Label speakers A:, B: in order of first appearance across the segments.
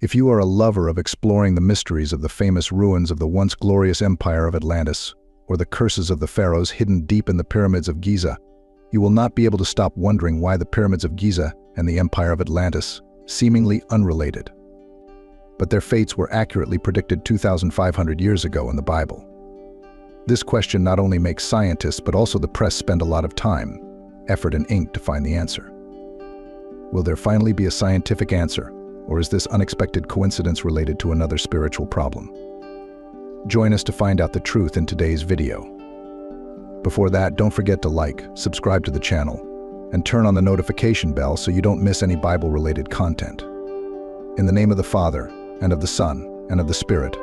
A: If you are a lover of exploring the mysteries of the famous ruins of the once glorious empire of Atlantis, or the curses of the pharaohs hidden deep in the Pyramids of Giza, you will not be able to stop wondering why the Pyramids of Giza and the empire of Atlantis seemingly unrelated. But their fates were accurately predicted 2,500 years ago in the Bible. This question not only makes scientists but also the press spend a lot of time, effort, and ink to find the answer. Will there finally be a scientific answer, or is this unexpected coincidence related to another spiritual problem? Join us to find out the truth in today's video. Before that, don't forget to like, subscribe to the channel, and turn on the notification bell so you don't miss any Bible-related content. In the name of the Father, and of the Son, and of the Spirit,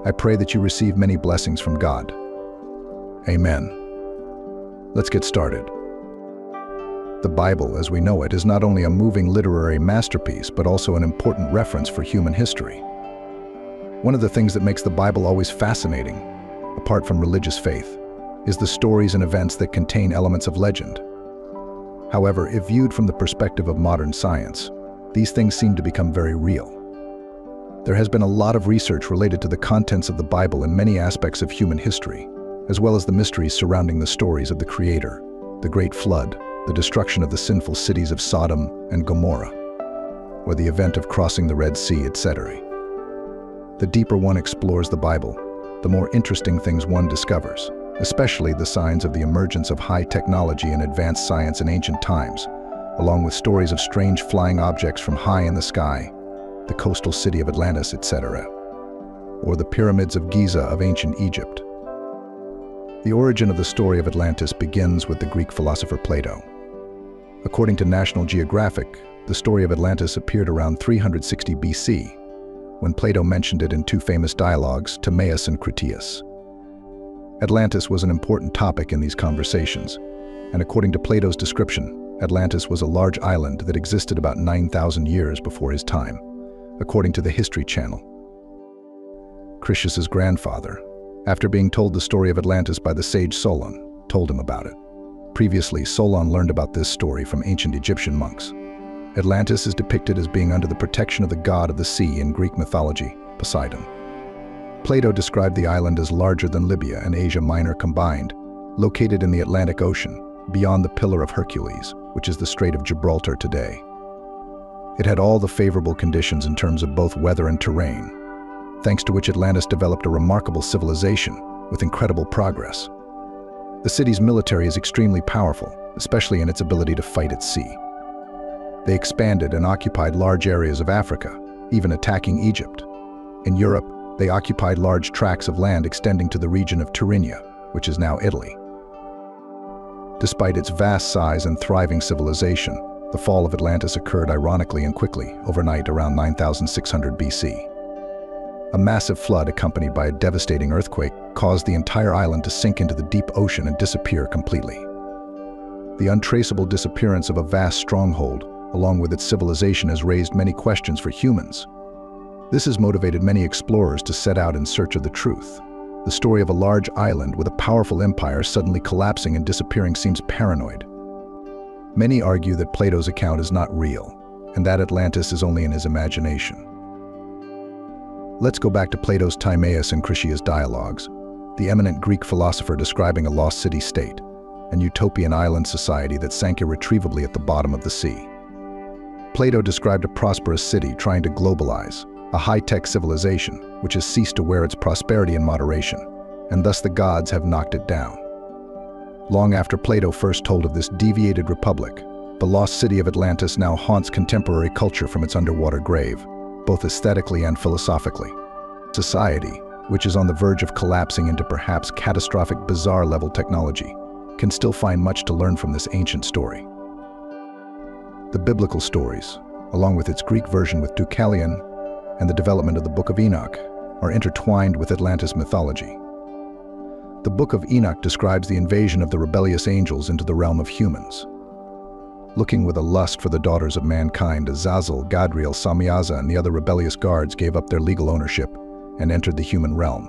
A: I pray that you receive many blessings from God. Amen. Let's get started. The Bible, as we know it, is not only a moving literary masterpiece, but also an important reference for human history. One of the things that makes the Bible always fascinating, apart from religious faith, is the stories and events that contain elements of legend. However, if viewed from the perspective of modern science, these things seem to become very real. There has been a lot of research related to the contents of the Bible in many aspects of human history, as well as the mysteries surrounding the stories of the Creator, the Great Flood, the destruction of the sinful cities of Sodom and Gomorrah, or the event of crossing the Red Sea, etc. The deeper one explores the Bible, the more interesting things one discovers, especially the signs of the emergence of high technology and advanced science in ancient times, along with stories of strange flying objects from high in the sky, the coastal city of Atlantis, etc., or the Pyramids of Giza of ancient Egypt. The origin of the story of Atlantis begins with the Greek philosopher Plato. According to National Geographic, the story of Atlantis appeared around 360 BC, when Plato mentioned it in two famous dialogues, Timaeus and Critias. Atlantis was an important topic in these conversations, and according to Plato's description, Atlantis was a large island that existed about 9,000 years before his time, according to the History Channel. Critias's grandfather, after being told the story of Atlantis by the sage Solon, told him about it. Previously, Solon learned about this story from ancient Egyptian monks. Atlantis is depicted as being under the protection of the god of the sea in Greek mythology, Poseidon. Plato described the island as larger than Libya and Asia Minor combined, located in the Atlantic Ocean, beyond the Pillar of Hercules, which is the Strait of Gibraltar today. It had all the favorable conditions in terms of both weather and terrain, thanks to which Atlantis developed a remarkable civilization with incredible progress. The city's military is extremely powerful, especially in its ability to fight at sea. They expanded and occupied large areas of Africa, even attacking Egypt. In Europe, they occupied large tracts of land extending to the region of Tyrrhenia, which is now Italy. Despite its vast size and thriving civilization, the fall of Atlantis occurred ironically and quickly, overnight around 9,600 BC. A massive flood accompanied by a devastating earthquake caused the entire island to sink into the deep ocean and disappear completely. The untraceable disappearance of a vast stronghold, along with its civilization, has raised many questions for humans. This has motivated many explorers to set out in search of the truth. The story of a large island with a powerful empire suddenly collapsing and disappearing seems paranoid. Many argue that Plato's account is not real, and that Atlantis is only in his imagination. Let's go back to Plato's Timaeus and Critias dialogues, the eminent Greek philosopher describing a lost city-state, an utopian island society that sank irretrievably at the bottom of the sea. Plato described a prosperous city trying to globalize, a high-tech civilization which has ceased to wear its prosperity in moderation, and thus the gods have knocked it down. Long after Plato first told of this deviated republic, the lost city of Atlantis now haunts contemporary culture from its underwater grave, both aesthetically and philosophically. Society, which is on the verge of collapsing into perhaps catastrophic bizarre-level technology, can still find much to learn from this ancient story. The biblical stories, along with its Greek version with Deucalion and the development of the Book of Enoch, are intertwined with Atlantis mythology. The Book of Enoch describes the invasion of the rebellious angels into the realm of humans. Looking with a lust for the daughters of mankind, Azazel, Gadriel, Samyaza, and the other rebellious guards gave up their legal ownership and entered the human realm.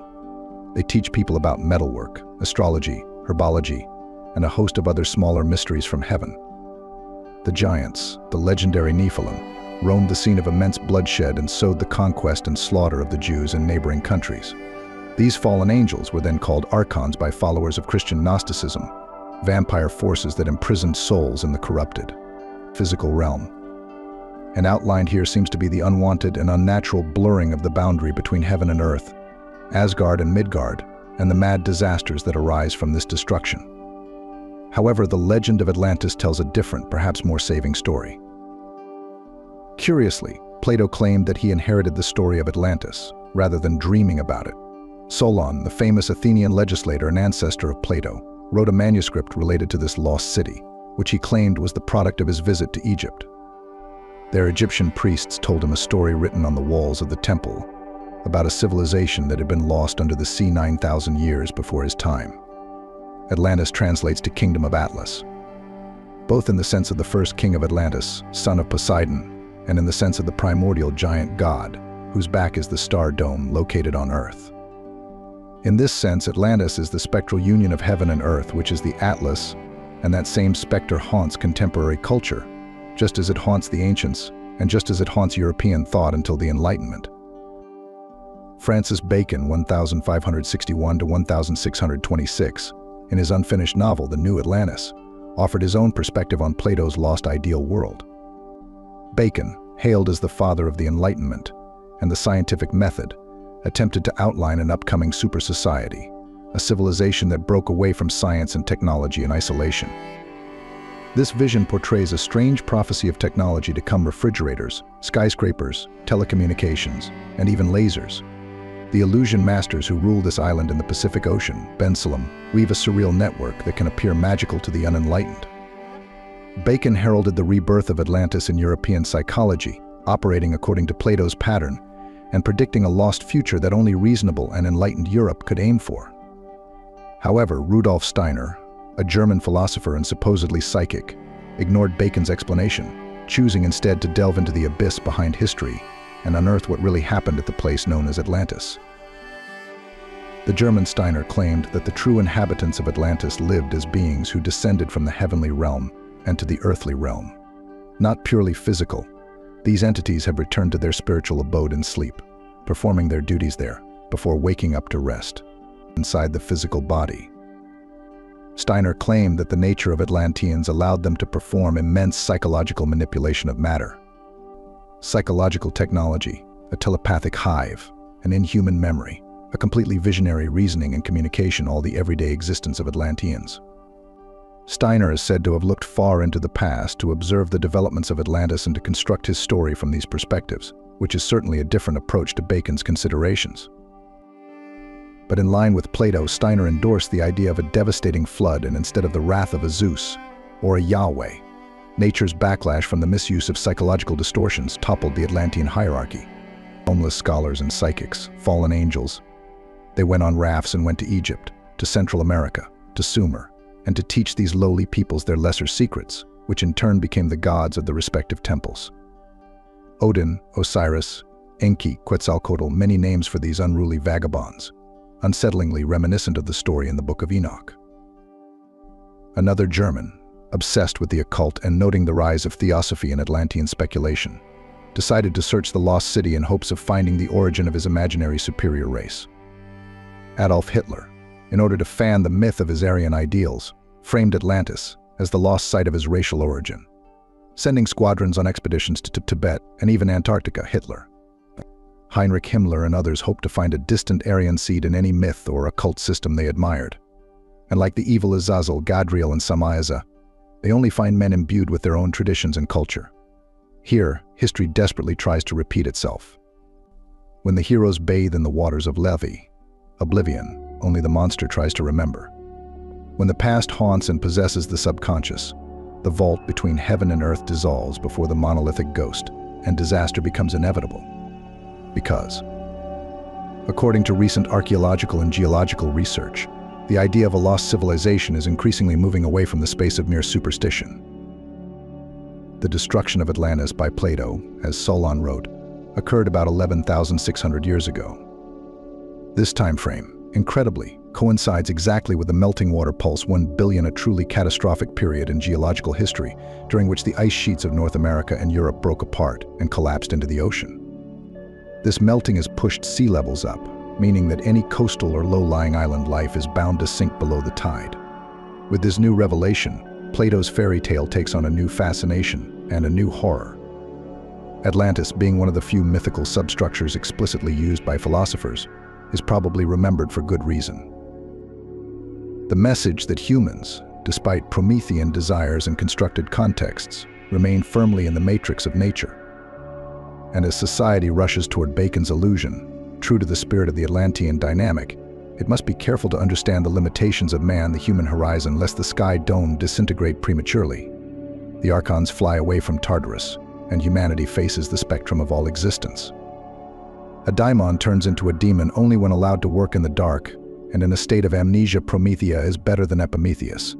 A: They teach people about metalwork, astrology, herbology, and a host of other smaller mysteries from heaven. The giants, the legendary Nephilim, roamed the scene of immense bloodshed and sowed the conquest and slaughter of the Jews in neighboring countries. These fallen angels were then called archons by followers of Christian Gnosticism, vampire forces that imprisoned souls in the corrupted physical realm. And outlined here seems to be the unwanted and unnatural blurring of the boundary between heaven and earth, Asgard and Midgard, and the mad disasters that arise from this destruction. However, the legend of Atlantis tells a different, perhaps more saving story. Curiously, Plato claimed that he inherited the story of Atlantis, rather than dreaming about it. Solon, the famous Athenian legislator and ancestor of Plato, wrote a manuscript related to this lost city, which he claimed was the product of his visit to Egypt. Their Egyptian priests told him a story written on the walls of the temple about a civilization that had been lost under the sea 9,000 years before his time. Atlantis translates to Kingdom of Atlas, both in the sense of the first king of Atlantis, son of Poseidon, and in the sense of the primordial giant god, whose back is the star dome located on Earth. In this sense, Atlantis is the spectral union of heaven and earth, which is the Atlas, and that same specter haunts contemporary culture, just as it haunts the ancients, and just as it haunts European thought until the Enlightenment. Francis Bacon, 1561 to 1626, in his unfinished novel, The New Atlantis, offered his own perspective on Plato's lost ideal world. Bacon, hailed as the father of the Enlightenment and the scientific method, attempted to outline an upcoming super society, a civilization that broke away from science and technology in isolation. This vision portrays a strange prophecy of technology to come: refrigerators, skyscrapers, telecommunications, and even lasers. The illusion masters who rule this island in the Pacific Ocean, Bensalem, weave a surreal network that can appear magical to the unenlightened. Bacon heralded the rebirth of Atlantis in European psychology, operating according to Plato's pattern, and predicting a lost future that only reasonable and enlightened Europe could aim for. However, Rudolf Steiner, a German philosopher and supposedly psychic, ignored Bacon's explanation, choosing instead to delve into the abyss behind history and unearth what really happened at the place known as Atlantis. The German Steiner claimed that the true inhabitants of Atlantis lived as beings who descended from the heavenly realm and to the earthly realm. Not purely physical, these entities have returned to their spiritual abode in sleep, performing their duties there before waking up to rest inside the physical body. Steiner claimed that the nature of Atlanteans allowed them to perform immense psychological manipulation of matter. Psychological technology, a telepathic hive, an inhuman memory, a completely visionary reasoning and communication, all the everyday existence of Atlanteans. Steiner is said to have looked far into the past to observe the developments of Atlantis and to construct his story from these perspectives, which is certainly a different approach to Bacon's considerations. But in line with Plato, Steiner endorsed the idea of a devastating flood, and instead of the wrath of a Zeus or a Yahweh, nature's backlash from the misuse of psychological distortions toppled the Atlantean hierarchy. Homeless scholars and psychics, fallen angels, they went on rafts and went to Egypt, to Central America, to Sumer, and to teach these lowly peoples their lesser secrets, which in turn became the gods of the respective temples. Odin, Osiris, Enki, Quetzalcoatl, many names for these unruly vagabonds, unsettlingly reminiscent of the story in the Book of Enoch. Another German, obsessed with the occult and noting the rise of theosophy and Atlantean speculation, decided to search the lost city in hopes of finding the origin of his imaginary superior race. Adolf Hitler, in order to fan the myth of his Aryan ideals, framed Atlantis as the lost site of his racial origin, sending squadrons on expeditions to Tibet and even Antarctica. Heinrich Himmler and others hoped to find a distant Aryan seed in any myth or occult system they admired. And like the evil Azazel, Gadriel, and Samayaza, they only find men imbued with their own traditions and culture. Here, history desperately tries to repeat itself. When the heroes bathe in the waters of Levi, oblivion, only the monster tries to remember. When the past haunts and possesses the subconscious, the vault between heaven and earth dissolves before the monolithic ghost, and disaster becomes inevitable. Because, according to recent archaeological and geological research, the idea of a lost civilization is increasingly moving away from the space of mere superstition. The destruction of Atlantis by Plato, as Solon wrote, occurred about 11,600 years ago. This time frame, incredibly, coincides exactly with the melting water pulse 1 billion, a truly catastrophic period in geological history, during which the ice sheets of North America and Europe broke apart and collapsed into the ocean. This melting has pushed sea levels up, meaning that any coastal or low-lying island life is bound to sink below the tide. With this new revelation, Plato's fairy tale takes on a new fascination and a new horror. Atlantis, being one of the few mythical substructures explicitly used by philosophers, is probably remembered for good reason. The message that humans, despite Promethean desires and constructed contexts, remain firmly in the matrix of nature. And as society rushes toward Bacon's illusion, true to the spirit of the Atlantean dynamic, it must be careful to understand the limitations of man, the human horizon, lest the sky dome disintegrate prematurely. The archons fly away from Tartarus, and humanity faces the spectrum of all existence. A daimon turns into a demon only when allowed to work in the dark, and in a state of amnesia, Promethea is better than Epimetheus,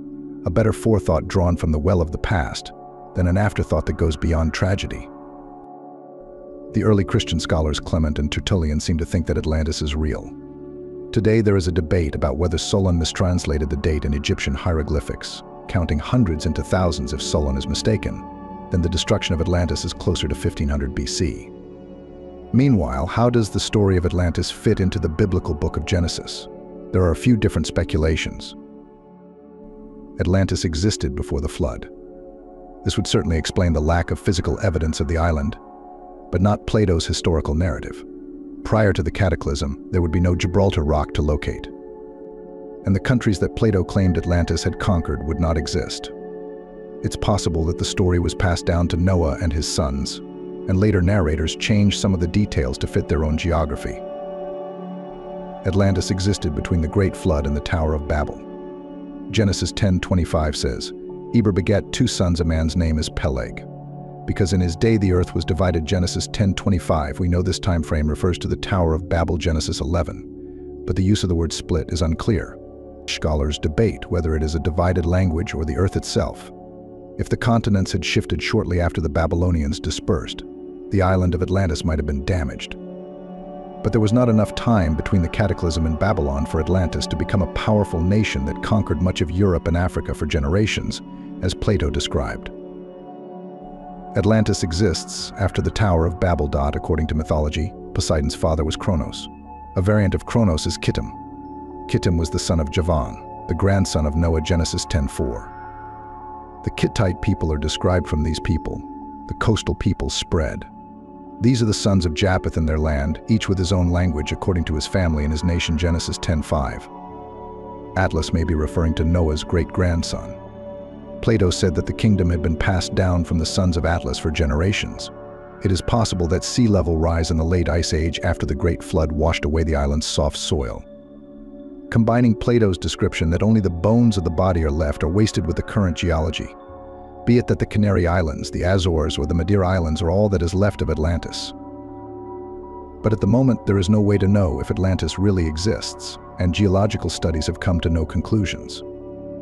A: a better forethought drawn from the well of the past than an afterthought that goes beyond tragedy. The early Christian scholars Clement and Tertullian seem to think that Atlantis is real. Today there is a debate about whether Solon mistranslated the date in Egyptian hieroglyphics, counting hundreds into thousands if Solon is mistaken. Then the destruction of Atlantis is closer to 1500 BC. Meanwhile, how does the story of Atlantis fit into the biblical book of Genesis? There are a few different speculations. Atlantis existed before the flood. This would certainly explain the lack of physical evidence of the island, but not Plato's historical narrative. Prior to the cataclysm, there would be no Gibraltar rock to locate. And the countries that Plato claimed Atlantis had conquered would not exist. It's possible that the story was passed down to Noah and his sons, and later narrators changed some of the details to fit their own geography. Atlantis existed between the Great Flood and the Tower of Babel. Genesis 10:25 says, Eber begat 2 sons, a man's name is Peleg. Because in his day the earth was divided, Genesis 10:25, we know this time frame refers to the Tower of Babel, Genesis 11. But the use of the word split is unclear. Scholars debate whether it is a divided language or the earth itself. If the continents had shifted shortly after the Babylonians dispersed, the island of Atlantis might have been damaged. But there was not enough time between the cataclysm and Babylon for Atlantis to become a powerful nation that conquered much of Europe and Africa for generations, as Plato described. Atlantis exists after the Tower of Babel. According to mythology, Poseidon's father was Kronos. A variant of Kronos is Kittim. Kittim was the son of Javan, the grandson of Noah, Genesis 10:4. The Kittite people are described from these people. The coastal peoples spread. These are the sons of Japheth in their land, each with his own language according to his family and his nation, Genesis 10:5. Atlas may be referring to Noah's great-grandson. Plato said that the kingdom had been passed down from the sons of Atlas for generations. It is possible that sea level rise in the late Ice Age after the Great Flood washed away the island's soft soil. Combining Plato's description that only the bones of the body are left are wasted with the current geology. Be it that the Canary Islands, the Azores, or the Madeira Islands are all that is left of Atlantis. But at the moment, there is no way to know if Atlantis really exists, and geological studies have come to no conclusions.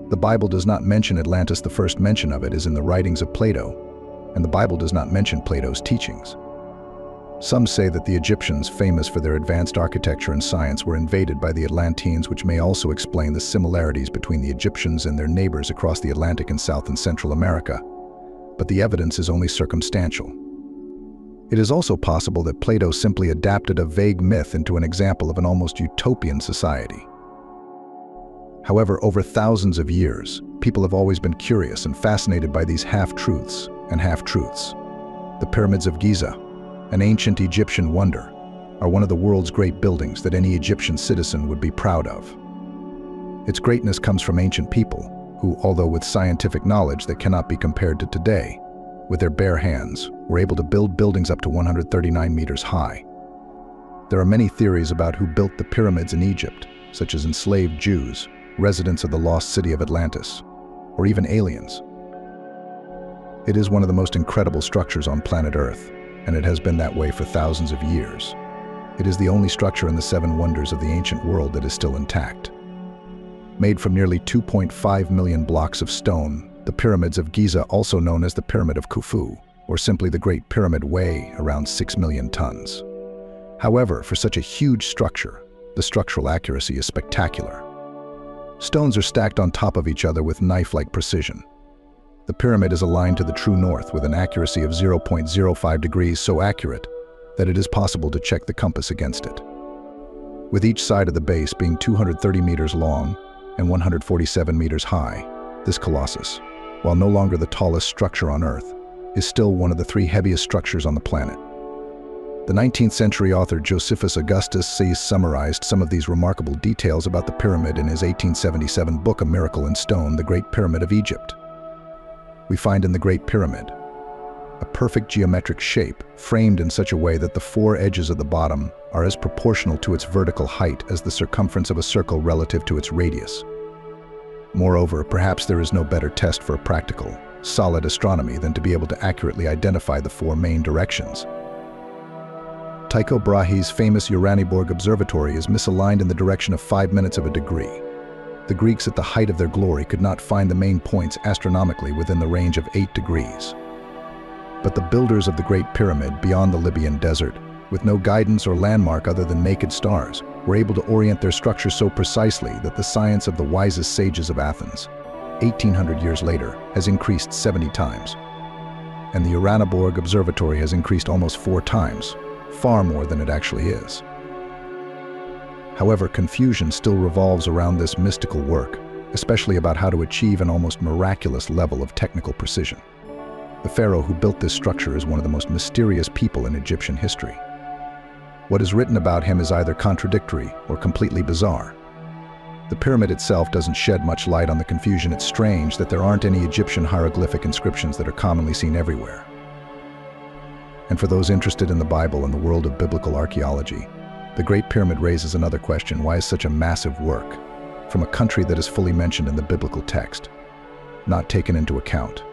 A: The Bible does not mention Atlantis. The first mention of it is in the writings of Plato, and the Bible does not mention Plato's teachings. Some say that the Egyptians, famous for their advanced architecture and science, were invaded by the Atlanteans, which may also explain the similarities between the Egyptians and their neighbors across the Atlantic in South and Central America. But the evidence is only circumstantial. It is also possible that Plato simply adapted a vague myth into an example of an almost utopian society. However, over thousands of years, people have always been curious and fascinated by these half-truths and half-truths. The Pyramids of Giza, an ancient Egyptian wonder, are one of the world's great buildings that any Egyptian citizen would be proud of. Its greatness comes from ancient people who, although with scientific knowledge that cannot be compared to today, with their bare hands, were able to build buildings up to 139 meters high. There are many theories about who built the pyramids in Egypt, such as enslaved Jews, residents of the lost city of Atlantis, or even aliens. It is one of the most incredible structures on planet Earth, and it has been that way for thousands of years. It is the only structure in the 7 wonders of the ancient world that is still intact. Made from nearly 2.5 million blocks of stone, the Pyramids of Giza, also known as the Pyramid of Khufu, or simply the Great Pyramid, weigh around 6 million tons. However, for such a huge structure, the structural accuracy is spectacular. Stones are stacked on top of each other with knife-like precision. The pyramid is aligned to the true north with an accuracy of 0.05 degrees, so accurate that it is possible to check the compass against it. With each side of the base being 230 meters long and 147 meters high, this colossus, while no longer the tallest structure on Earth, is still one of the 3 heaviest structures on the planet. The 19th century author Josephus Augustus summarized some of these remarkable details about the pyramid in his 1877 book A Miracle in Stone, The Great Pyramid of Egypt. We find in the Great Pyramid a perfect geometric shape framed in such a way that the 4 edges of the bottom are as proportional to its vertical height as the circumference of a circle relative to its radius. Moreover, perhaps there is no better test for practical, solid astronomy than to be able to accurately identify the 4 main directions. Tycho Brahe's famous Uraniborg Observatory is misaligned in the direction of 5 minutes of a degree. The Greeks at the height of their glory could not find the main points astronomically within the range of 8 degrees. But the builders of the Great Pyramid beyond the Libyan desert, with no guidance or landmark other than naked stars, were able to orient their structure so precisely that the science of the wisest sages of Athens, 1800 years later, has increased 70 times. And the Uraniborg Observatory has increased almost 4 times, far more than it actually is. However, confusion still revolves around this mystical work, especially about how to achieve an almost miraculous level of technical precision. The pharaoh who built this structure is one of the most mysterious people in Egyptian history. What is written about him is either contradictory or completely bizarre. The pyramid itself doesn't shed much light on the confusion. It's strange that there aren't any Egyptian hieroglyphic inscriptions that are commonly seen everywhere. And for those interested in the Bible and the world of biblical archaeology, the Great Pyramid raises another question: why is such a massive work, from a country that is fully mentioned in the biblical text, not taken into account?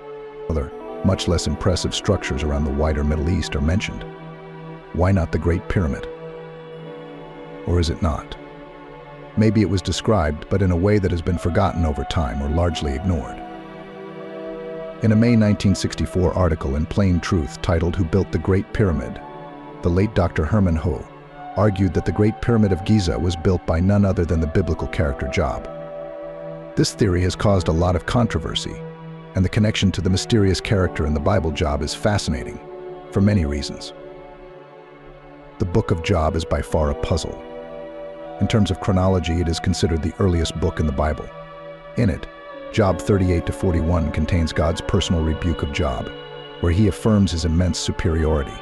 A: Other, much less impressive structures around the wider Middle East are mentioned. Why not the Great Pyramid? Or is it not? Maybe it was described, but in a way that has been forgotten over time or largely ignored. In a May 1964 article in Plain Truth titled "Who Built the Great Pyramid?", the late Dr. Herman Ho argued that the Great Pyramid of Giza was built by none other than the biblical character Job. This theory has caused a lot of controversy, and the connection to the mysterious character in the Bible Job is fascinating, for many reasons. The Book of Job is by far a puzzle. In terms of chronology, it is considered the earliest book in the Bible. In it, Job 38-41 contains God's personal rebuke of Job, where he affirms his immense superiority.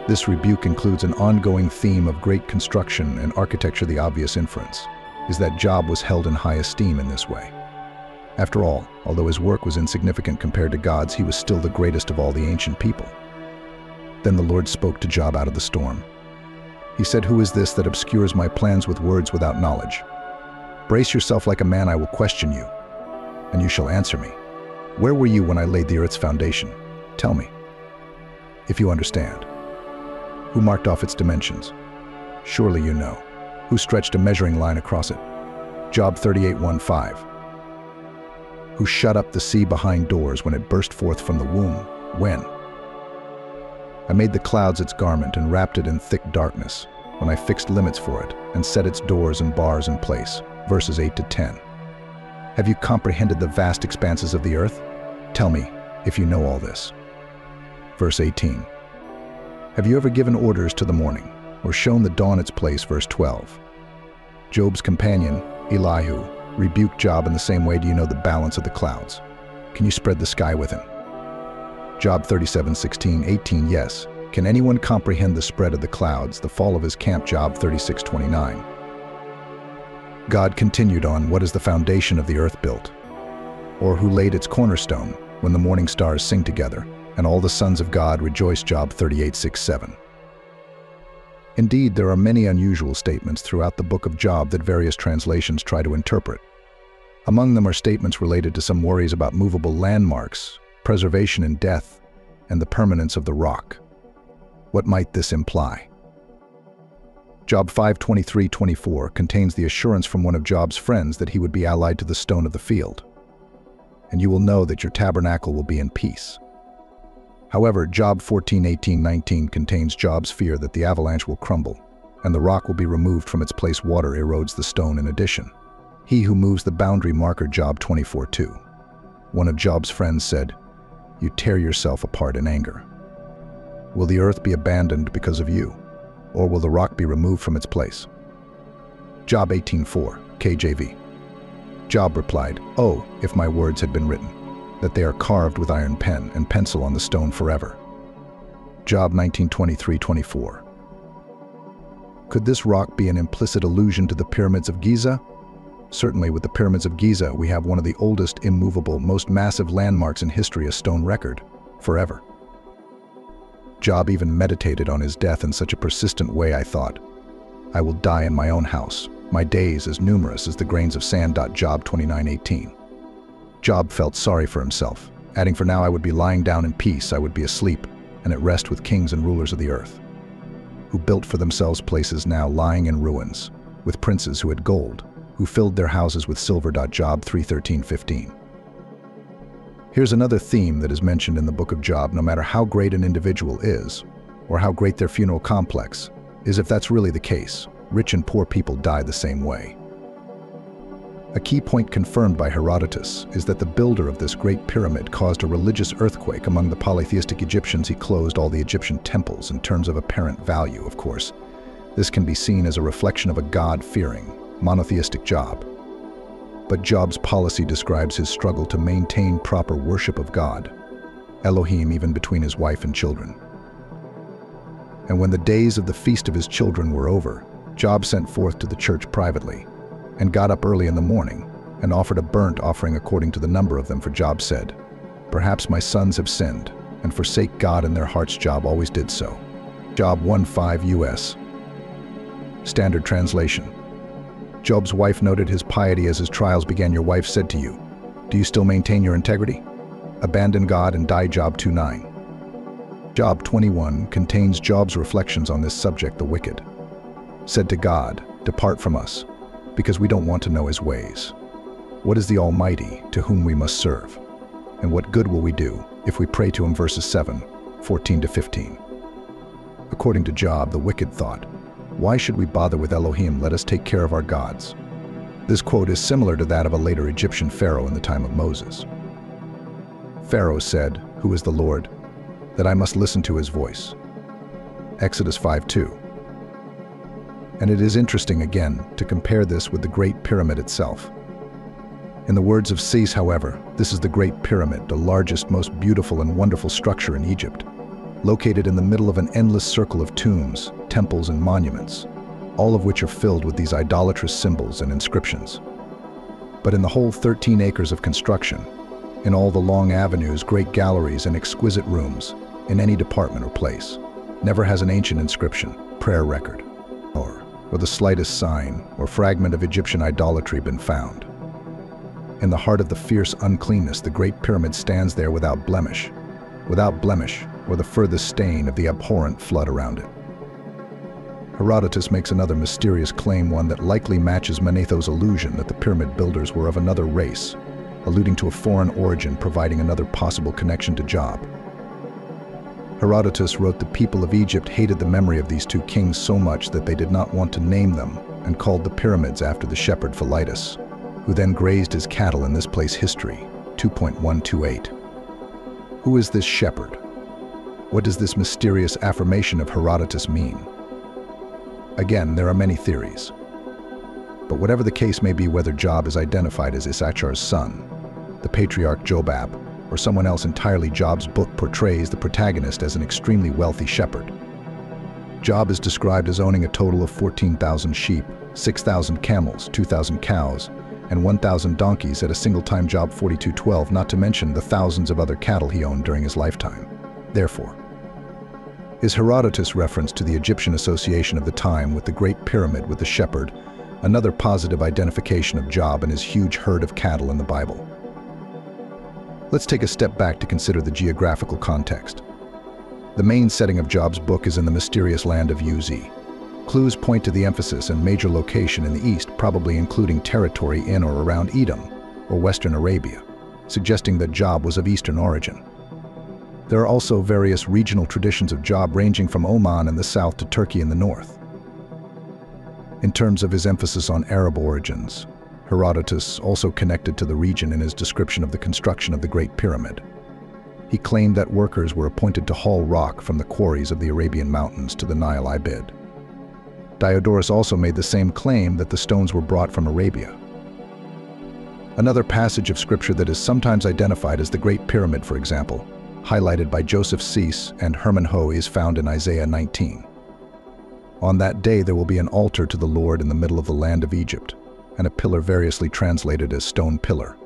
A: This rebuke includes an ongoing theme of great construction and architecture. The obvious inference is that Job was held in high esteem in this way. After all, although his work was insignificant compared to God's, he was still the greatest of all the ancient people. Then the Lord spoke to Job out of the storm. He said, "Who is this that obscures my plans with words without knowledge? Brace yourself like a man, I will question you, and you shall answer me. Where were you when I laid the earth's foundation? Tell me, if you understand. Who marked off its dimensions? Surely you know. Who stretched a measuring line across it? Job 38:1-5. Who shut up the sea behind doors when it burst forth from the womb? When? I made the clouds its garment and wrapped it in thick darkness, when I fixed limits for it and set its doors and bars in place." Verses 8-10. Have you comprehended the vast expanses of the earth? Tell me, if you know all this. Verse 18. Have you ever given orders to the morning, or shown the dawn its place? Verse 12. Job's companion, Elihu, rebuked Job in the same way. Do you know the balance of the clouds? Can you spread the sky with him? Job 37:16-18. Yes. Can anyone comprehend the spread of the clouds, the fall of his camp? Job 36:29. God continued on, what is the foundation of the earth built? Or who laid its cornerstone, when the morning stars sing together, and all the sons of God rejoice? Job 38:6-7. Indeed, there are many unusual statements throughout the book of Job that various translations try to interpret. Among them are statements related to some worries about movable landmarks, preservation in death, and the permanence of the rock. What might this imply? Job 5:23-24 contains the assurance from one of Job's friends that he would be allied to the stone of the field. And you will know that your tabernacle will be in peace. However, Job 14:18-19 contains Job's fear that the avalanche will crumble, and the rock will be removed from its place. Water erodes the stone in addition. He who moves the boundary marker, Job 24:2. One of Job's friends said, "You tear yourself apart in anger. Will the earth be abandoned because of you, or will the rock be removed from its place?" Job 18:4, KJV. Job replied, "Oh, if my words had been written, that they are carved with iron pen and pencil on the stone forever." Job 19:23-24. Could this rock be an implicit allusion to the Pyramids of Giza? Certainly, with the Pyramids of Giza, we have one of the oldest, immovable, most massive landmarks in history, a stone record, forever. Job even meditated on his death in such a persistent way, I thought, "I will die in my own house, my days as numerous as the grains of sand." Job 29:18. Job felt sorry for himself, adding, "For now I would be lying down in peace, I would be asleep, and at rest with kings and rulers of the earth, who built for themselves places now lying in ruins, with princes who had gold, who filled their houses with silver." Job 3:13-15. Here's another theme that is mentioned in the book of Job. No matter how great an individual is, or how great their funeral complex is, if that's really the case, rich and poor people die the same way. A key point confirmed by Herodotus is that the builder of this great pyramid caused a religious earthquake among the polytheistic Egyptians. He closed all the Egyptian temples in terms of apparent value, of course. This can be seen as a reflection of a God-fearing, monotheistic Job. But Job's policy describes his struggle to maintain proper worship of God, Elohim, even between his wife and children. And when the days of the feast of his children were over, Job sent forth to the church privately, and got up early in the morning, and offered a burnt offering according to the number of them. For Job said, "Perhaps my sons have sinned, and forsake God in their hearts." Job always did so. Job 1:5 U.S. Standard Translation. Job's wife noted his piety as his trials began. "Your wife said to you, 'Do you still maintain your integrity? Abandon God and die.'" Job 2:9. Job 21 contains Job's reflections on this subject. The wicked said to God, "Depart from us, because we don't want to know his ways. What is the Almighty to whom we must serve? And what good will we do if we pray to him?" Verses 7:14-15. According to Job, the wicked thought, "Why should we bother with Elohim? Let us take care of our gods." This quote is similar to that of a later Egyptian pharaoh in the time of Moses. Pharaoh said, "Who is the Lord, that I must listen to his voice?" Exodus 5:2. And it is interesting, again, to compare this with the Great Pyramid itself. In the words of Sis, however, this is the Great Pyramid, the largest, most beautiful and wonderful structure in Egypt, located in the middle of an endless circle of tombs, temples and monuments, all of which are filled with these idolatrous symbols and inscriptions. But in the whole 13 acres of construction, in all the long avenues, great galleries and exquisite rooms, in any department or place, never has an ancient inscription, prayer record, or the slightest sign or fragment of Egyptian idolatry been found. In the heart of the fierce uncleanness, the Great Pyramid stands there without blemish, or the furthest stain of the abhorrent flood around it. Herodotus makes another mysterious claim, one that likely matches Manetho's illusion that the pyramid builders were of another race, alluding to a foreign origin, providing another possible connection to Job. Herodotus wrote the people of Egypt hated the memory of these two kings so much that they did not want to name them, and called the pyramids after the shepherd Philetus, who then grazed his cattle in this place. History 2.128. Who is this shepherd? What does this mysterious affirmation of Herodotus mean? Again, there are many theories. But whatever the case may be, whether Job is identified as Issachar's son, the patriarch Jobab, or someone else entirely, Job's book portrays the protagonist as an extremely wealthy shepherd. Job is described as owning a total of 14,000 sheep, 6,000 camels, 2,000 cows, and 1,000 donkeys at a single time. Job 42:12, not to mention the thousands of other cattle he owned during his lifetime. Therefore, is Herodotus' reference to the Egyptian association of the time with the Great Pyramid with the shepherd another positive identification of Job and his huge herd of cattle in the Bible? Let's take a step back to consider the geographical context. The main setting of Job's book is in the mysterious land of Uz. Clues point to the emphasis and major location in the east, probably including territory in or around Edom or Western Arabia, suggesting that Job was of Eastern origin. There are also various regional traditions of Job ranging from Oman in the south to Turkey in the north. In terms of his emphasis on Arab origins, Herodotus also connected to the region in his description of the construction of the Great Pyramid. He claimed that workers were appointed to haul rock from the quarries of the Arabian mountains to the Nile Ibid. Diodorus also made the same claim that the stones were brought from Arabia. Another passage of scripture that is sometimes identified as the Great Pyramid, for example, highlighted by Joseph Cease and Herman Hoe, is found in Isaiah 19. On that day there will be an altar to the Lord in the middle of the land of Egypt, and a pillar variously translated as stone pillar,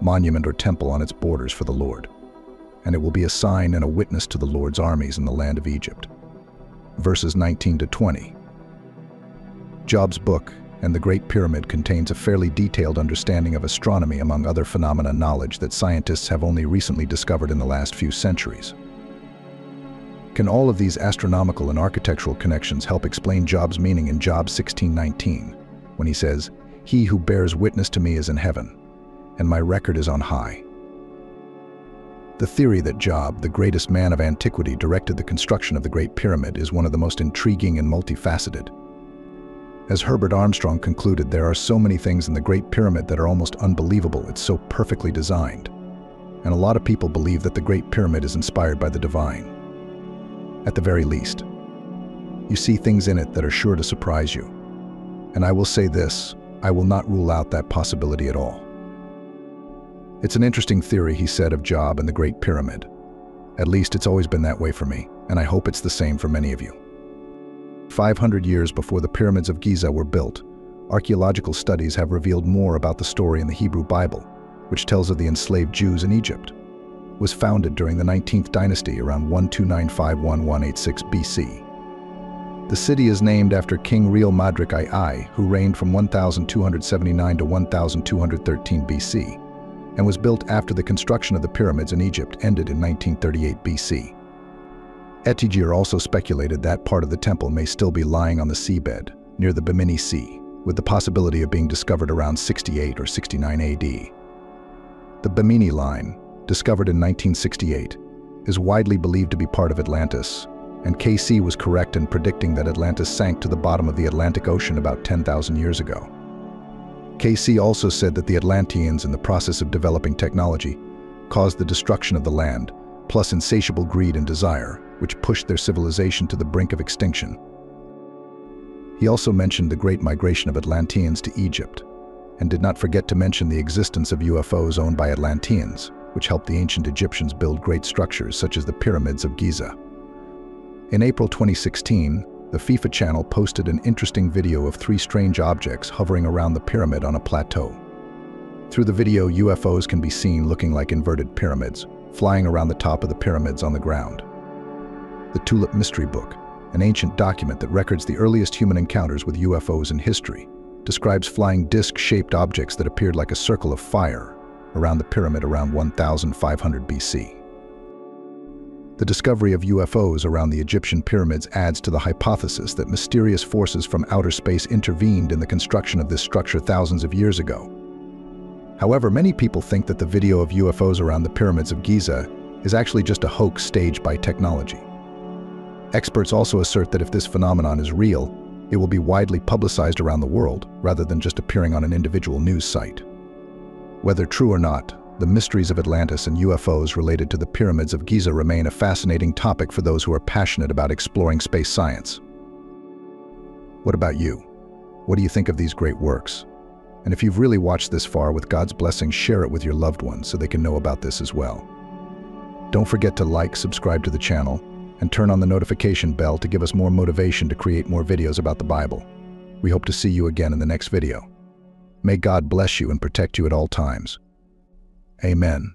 A: monument or temple on its borders for the Lord. And it will be a sign and a witness to the Lord's armies in the land of Egypt. Verses 19 to 20. Job's book and the Great Pyramid contains a fairly detailed understanding of astronomy, among other phenomena knowledge that scientists have only recently discovered in the last few centuries. Can all of these astronomical and architectural connections help explain Job's meaning in Job 16:19, when he says, "He who bears witness to me is in heaven, and my record is on high"? The theory that Job, the greatest man of antiquity, directed the construction of the Great Pyramid is one of the most intriguing and multifaceted. As Herbert Armstrong concluded, there are so many things in the Great Pyramid that are almost unbelievable. It's so perfectly designed. And a lot of people believe that the Great Pyramid is inspired by the divine. At the very least, you see things in it that are sure to surprise you. And I will say this, I will not rule out that possibility at all. It's an interesting theory, he said, of Job and the Great Pyramid. At least it's always been that way for me, and I hope it's the same for many of you. 500 years before the Pyramids of Giza were built, archaeological studies have revealed more about the story in the Hebrew Bible, which tells of the enslaved Jews in Egypt. It was founded during the 19th dynasty around 1295–1186 BC. The city is named after King Real-Madrik II, who reigned from 1279 to 1213 BC, and was built after the construction of the pyramids in Egypt ended in 1938 BC. Ettinger also speculated that part of the temple may still be lying on the seabed, near the Bimini Sea, with the possibility of being discovered around 68 or 69 AD. The Bimini Line, discovered in 1968, is widely believed to be part of Atlantis, and KC was correct in predicting that Atlantis sank to the bottom of the Atlantic Ocean about 10,000 years ago. KC also said that the Atlanteans, in the process of developing technology, caused the destruction of the land, plus insatiable greed and desire, which pushed their civilization to the brink of extinction. He also mentioned the great migration of Atlanteans to Egypt, and did not forget to mention the existence of UFOs owned by Atlanteans, which helped the ancient Egyptians build great structures such as the Pyramids of Giza. In April 2016, the FIFA channel posted an interesting video of 3 strange objects hovering around the pyramid on a plateau. Through the video, UFOs can be seen looking like inverted pyramids, flying around the top of the pyramids on the ground. The Tulip Mystery Book, an ancient document that records the earliest human encounters with UFOs in history, describes flying disc-shaped objects that appeared like a circle of fire around the pyramid around 1500 BC. The discovery of UFOs around the Egyptian pyramids adds to the hypothesis that mysterious forces from outer space intervened in the construction of this structure thousands of years ago. However, many people think that the video of UFOs around the Pyramids of Giza is actually just a hoax staged by technology. Experts also assert that if this phenomenon is real, it will be widely publicized around the world rather than just appearing on an individual news site. Whether true or not, the mysteries of Atlantis and UFOs related to the Pyramids of Giza remain a fascinating topic for those who are passionate about exploring space science. What about you? What do you think of these great works? And if you've really watched this far, with God's blessing, share it with your loved ones so they can know about this as well. Don't forget to like, subscribe to the channel, and turn on the notification bell to give us more motivation to create more videos about the Bible. We hope to see you again in the next video. May God bless you and protect you at all times. Amen.